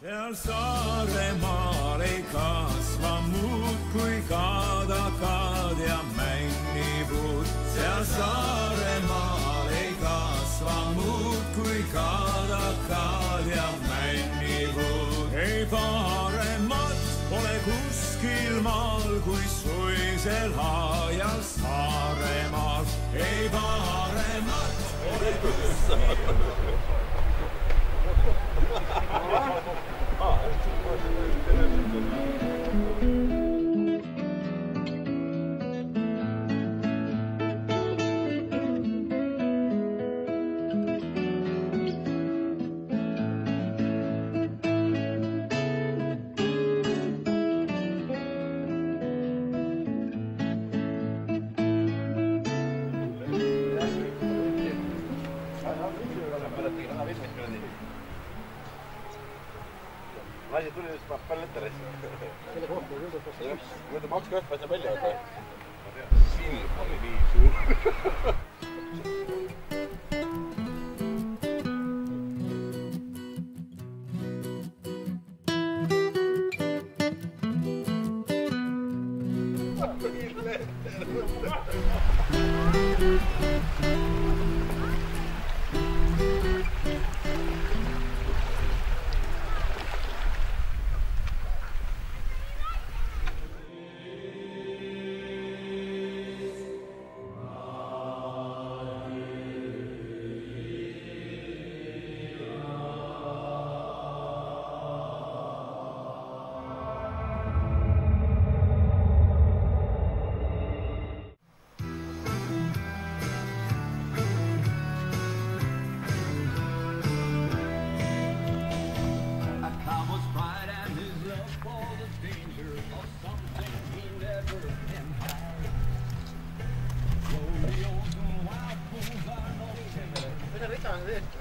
Seal Saaremaal ei kasva muud kui kadakad ja männipud. Seal Saaremaal ei kasva muud kui kadakad ja männipud. Ei paremat pole kuskil maal kui suisel ajal Saaremaal. Ei paremat pole kuskil Lasi tuli just palju letterisse. Selle kohta ei jõudnud kas üks. Mõelda maks kõht pääseb välja võtta. Ma tean, silm oli nii suur. Mitä on tehty?